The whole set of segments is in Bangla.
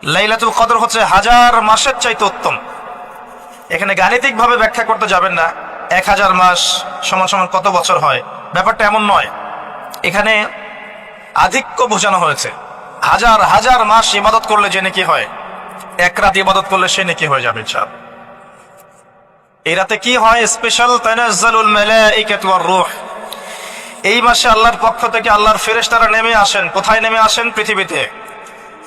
লাইলাতুল কদর হচ্ছে হাজার মাসের চাইতে উত্তম। এখানে গাণিতিক ভাবে ব্যাখ্যা করতে যাবেন না 1000 মাস সমান সমান কত বছর হয়, ব্যাপারটা এমন নয়। এখানে আধিক্য বোঝানো হয়েছে। হাজার হাজার মাস ইবাদত করলে যে নেকি হয়, এক রাত ইবাদত করলে সে নেকি হয়ে যাবে ইনশাআল্লাহ। এই রাতে কি হয়? স্পেশাল তানাজ্জালুল মালাইকাতু ওয়ার রূহ। এই মাসে আল্লাহর পক্ষ থেকে আল্লাহর ফেরেশতারা নেমে আসেন। কোথায় নেমে আসেন? পৃথিবীতে।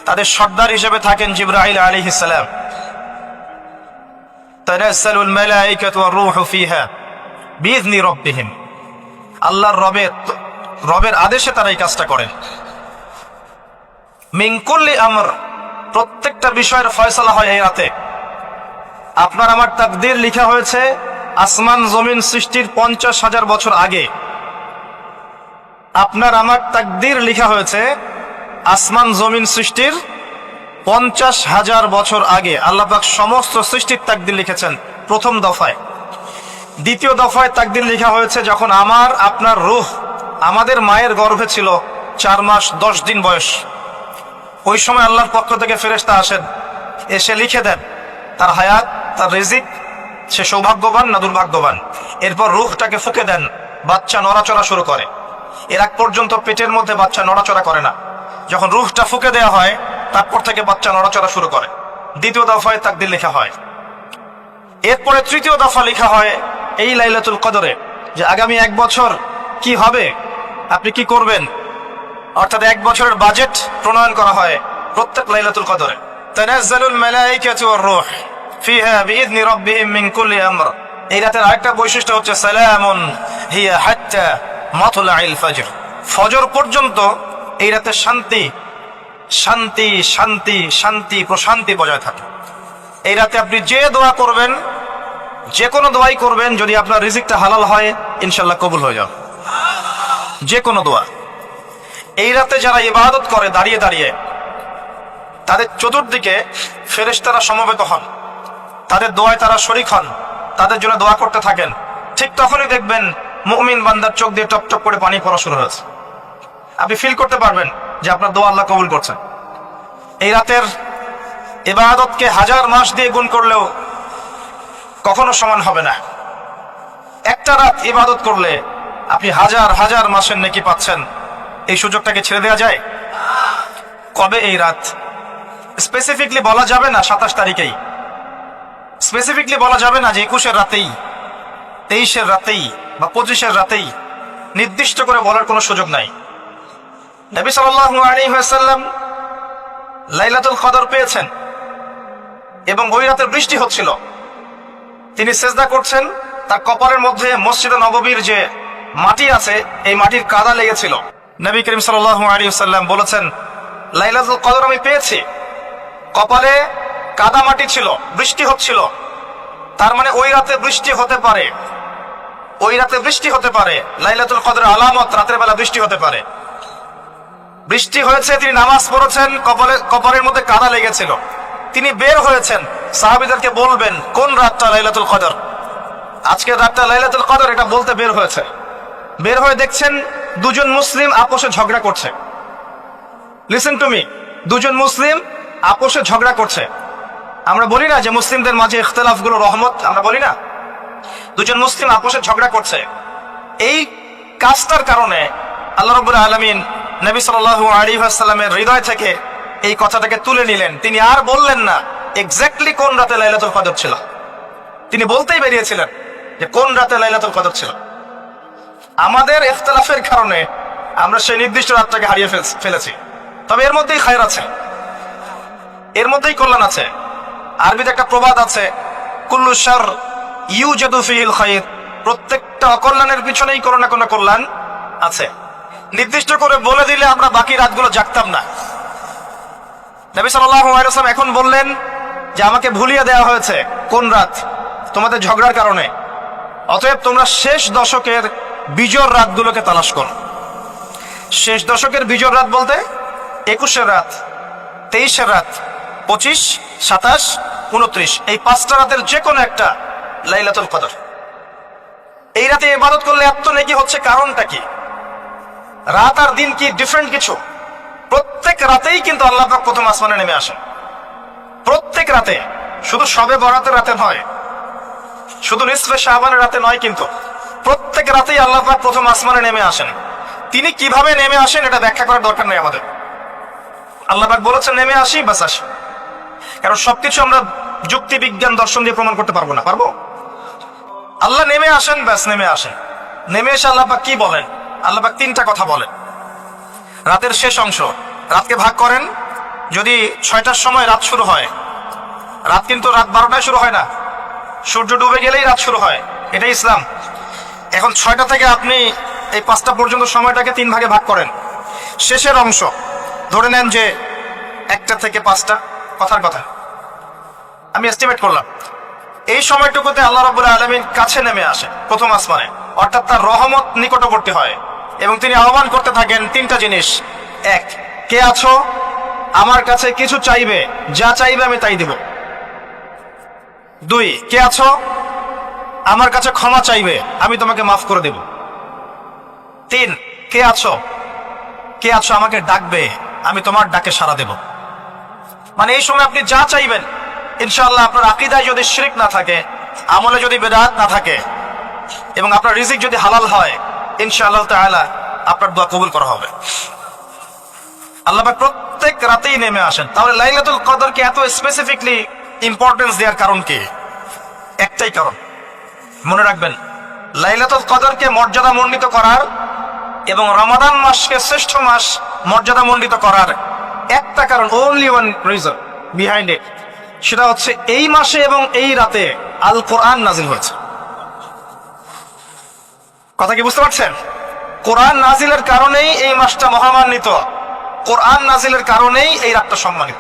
তাদের সর্দার হিসেবে থাকেন জিবরাইল আলাইহিস সালাম। তানাজ্জালুল মালাইকাতু ওয়ার রূহু ফিহা বিইذনি রাব্বিহিম। আল্লাহর রবের আদেশে তারা এই কাজটা করেন। মিন কুল্লি আমর, প্রত্যেকটা বিষয়ের ফয়সালা হয় এই রাতে। আপনার আমার তাকদীর লেখা হয়েছে আসমান জমিন সৃষ্টির 50,000 বছর আগে। আপনার আমার তাকদীর লেখা হয়েছে আসমান জমিন সৃষ্টির 50,000 বছর আগে। আল্লাহ পাক সমস্ত সৃষ্টির তাকদীর লিখেছেন প্রথম দফায়। দ্বিতীয় দফায় তাকদীর লেখা হয়েছে যখন আমার আপনার রূহ আমাদের মায়ের গর্ভে ছিল 4 মাস 10 দিন বয়স। ওই সময় আল্লাহর পক্ষ থেকে ফেরেশতা আসেন, এসে লিখে দেন তার হায়াত, তার রিজিক, সে সৌভাগ্যবান না দুর্ভাগ্যবান। এরপর রূহটাকে ফুঁকে দেন, বাচ্চা নড়াচড়া শুরু করে। এর আগ পর্যন্ত পেটের মধ্যে বাচ্চা নড়াচড়া করে না। যখন রূহটা ফুঁকে দেওয়া হয় তারপর থেকে বাচ্চা নড়াচড়া শুরু করে। দ্বিতীয় দফায় তাকদীর লেখা হয়। এরপরে তৃতীয় দফা লেখা হয় এই লাইলাতুল কদরে, যে আগামী 1 বছর কি হবে, আপনি কি করবেন। অর্থাৎ 1 বছরের বাজেট প্রণয়ন করা হয় প্রত্যেক লাইলাতুল কদরে। তানাজ্জালুল মালাইকাতু ওয়ার রূহ ফিহা বিইذনি রাব্বিহিম মিন কুল্লি আমর। এই রাতের আরেকটা বৈশিষ্ট্য হচ্ছে সালামুন হিয়া হাত্তা মাতলাইল ফজর। ফজর পর্যন্ত এই রাতে শান্তি শান্তি শান্তি শান্তি প্রশান্তি বজায় থাকে। এই রাতে আপনি যে দোয়া করবেন, যে কোনো দোয়াই করবেন, যদি আপনার রিজিকটা হালাল হয় ইনশাআল্লাহ কবুল হয়ে যাবে যে কোনো দোয়া। এই রাতে যারা ইবাদত করে দাঁড়িয়ে দাঁড়িয়ে, তাদের চতুর্দিকে ফেরেশতারা সমবেত হন, তাদের দোয়ায় তারা শরীক হন, তাদের জন্য দোয়া করতে থাকেন। ঠিক তখনই দেখবেন মুমিন বান্দার চোখ দিয়ে টপ টপ করে পানি পড়া শুরু হয়েছে। আপনি ফিল করতে পারবেন যে আপনার দোয়া আল্লাহ কবুল করছেন। এই রাতের ইবাদতকে 1000 মাস দিয়ে গুণ করলেও কখনো সমান হবে না। একটা রাত ইবাদত করলে আপনি হাজার হাজার মাসের নেকি পাচ্ছেন। এই সুযোগটাকে ছেড়ে দেওয়া যায়? কবে এই রাত স্পেসিফিকলি বলা যাবে না, 27 তারিখেই স্পেসিফিকলি বলা যাবে না যে 21-এর রাতেই, 23-এর রাতেই বা 25-এর রাতেই। নির্দিষ্ট করে বলার কোনো সুযোগ নাই। নবী সাল্লাল্লাহু আলাইহি ওয়াসাল্লাম লাইলাতুল কদর পেয়েছেন এবং ওই রাতে বৃষ্টি হচ্ছিল। তিনি সিজদা করছেন, তার কপালের মধ্যে মসজিদে নববীর যে মাটি আছে এই মাটির কাদা লেগেছিল। নবী করিম সাল্লাল্লাহু আলাইহি ওয়াসাল্লাম বলেছেন, লাইলাতুল কদর আমি পেয়েছি, কপালে কাদা মাটি ছিল, বৃষ্টি হচ্ছিল। তার মানে ওই রাতে বৃষ্টি হতে পারে, ওই রাতে বৃষ্টি হতে পারে। লাইলাতুল কদরের আলামত রাতের বেলা বৃষ্টি হতে পারে। বৃষ্টি হয়েছে, তিনি নামাজ পড়েছেন, কপালের মধ্যে কাদা লেগেছিল। তিনি বের হয়েছেন, সাহাবীদেরকে বলবেন কোন রাতটা লাইলাতুল কদর, আজকের রাতটা লাইলাতুল কদর, এটা বলতে বের হয়েছে। বের হয়ে দেখছেন দুজন মুসলিম আপোষে ঝগড়া করছে। লিসেন টু মি, দুজন মুসলিম আপোষে ঝগড়া করছে। আমরা বলি না যে মুসলিমদের মাঝে ইখতিলাফগুলো রহমত, আমরা বলি না? দুজন মুসলিম আপোষে ঝগড়া করছে। এই কাজটার কারণে আল্লাহ রাব্বুল আলামিন নবী সাল্লাল্লাহু আলাইহি ওয়াসাল্লামের হৃদয় থেকে এই কথাটাকে তুলে নিলেন। তিনি আর বললেন না এক্স্যাক্টলি কোন রাতে লাইলাতুল কদর ছিল, তিনি বলতেই বেরিয়েছিলেন যে কোন রাতে লাইলাতুল কদর ছিল। আমাদের ইখতিলাফের কারণে আমরা সেই নির্দিষ্ট রাতটাকে হারিয়ে ফেলেছি। তবে এর মধ্যেই খায়র আছে, এর মধ্যেই কল্যাণ আছে। আরবিতে একটা প্রবাদ আছে, কুল্লু শার ইউজাদু ফিহিল খায়র। প্রত্যেকটা অকল্যাণের পিছনেই কোনো না কোনো কল্যাণ আছে। নির্দিষ্ট করে বলে দিলে আমরা বাকি রাতগুলো জাগতাম না। নবী সাল্লাল্লাহু আলাইহি ওয়াসাল্লাম এখন বললেন যে আমাকে ভুলিয়ে দেওয়া হয়েছে কোন রাত, তোমাদের ঝগড়ার কারণে। অতএব তোমরা শেষ দশকের বিজোড় রাতগুলোকে তালাশ করো। শেষ দশকের বিজোড় রাত বলতে 21-এর রাত, 23-এর রাত, 25, 27, 29, এই 5টা রাতের যে কোনো একটা লাইলাতুল কদর। এই রাতে ইবাদত করলে এত নেকি হচ্ছে, কারণটা কি? রাত আর দিন কি ডিফারেন্ট কিছু? প্রত্যেক রাতেই কিন্তু আল্লাহ পাক প্রথম আসমানে নেমে আসেন। প্রত্যেক রাতে, শুধু শবে বরাতের রাতে নয়, শুধু নিসফে শাবানের রাতে নয়, কিন্তু প্রত্যেক রাতেই আল্লাহ পাক প্রথম আসমানে নেমে আসেন। তিনি কিভাবে নেমে আসেন এটা ব্যাখ্যা করার দরকার নেই আমাদের। আল্লাহ পাক বলেছেন নেমে আসি, বাস আসি। কারণ সবকিছু আমরা যুক্তি, বিজ্ঞান, দর্শন দিয়ে প্রমাণ করতে পারবো না। পারবো? আল্লাহ নেমে আসেন, ব্যাস নেমে আসেন। নেমে এসে আল্লাহ পাক কি বলেন? আল্লাহ পাক তিনটা কথা বলেন। রাতের শেষ অংশ, রাতকে ভাগ করেন। যদি 6টার সময় রাত শুরু হয়, রাত কিন্তু রাত 12টায় শুরু হয় না, সূর্য ডুবে গেলেই রাত শুরু হয়, এটাই ইসলাম। এখন 6টা থেকে আপনি এই 5টা পর্যন্ত সময়টাকে 3 ভাগে ভাগ করেন। শেষের অংশ ধরে নেন যে 1টা থেকে 5টা, কথার কথা আমি এস্টিমেট করলাম, এই সময়টুকুতে আল্লাহ রাব্বুল আলামিন কাছে নেমে আসে প্রথম আসমানে, অর্থাৎ তার রহমত নিকটবর্তী হয় এবং তিনি আহ্বান করতে থাকেন 3টা জিনিস। 1, কে আছো? আমার কাছে কিছু চাইবে, যা চাইবে আমি তাই দিব। 2, কে আছো? আমার কাছে ক্ষমা চাইবে, আমি তোমাকে মাফ করে দেব। 3, কে আছো? কে আছো আমাকে ডাকবে, আমি তোমার ডাকে সাড়া দেব। মানে এই সময় আপনি যা চাইবেন, ইনশাআল্লাহ আপনার আকীদায় যদি শিরক না থাকে, আমলে যদি বিদআত না থাকে এবং আপনার রিজিক যদি হালাল হয়, ইনশাআল্লাহ তাআলা আপনার দোয়া কবুল করা হবে। আল্লাহ পাক প্রত্যেক রাতেই নেমে আসেন। তাহলে লাইলাতুল কদরকে এত স্পেসিফিকলি ইম্পর্টেন্স দেওয়ার কারণ কি? একটাই কারণ, মনে রাখবেন, লাইলাতুল কদরকে মর্যাদা মণ্ডিত করার এবং রমাদান মাসকে শ্রেষ্ঠ মাস মর্যাদা মণ্ডিত করার একটা কারণ, only one reason behind it, সেটা হচ্ছে এই মাসে এবং এই রাতে আল কোরআন নাজিল হয়েছে। কথা কি বুঝতে পারছেন? কোরআন নাজিলের কারণেই এই মাসটা মহামান্বিত, কোরআন নাজিলের কারণেই এই রাতটা সম্মানিত।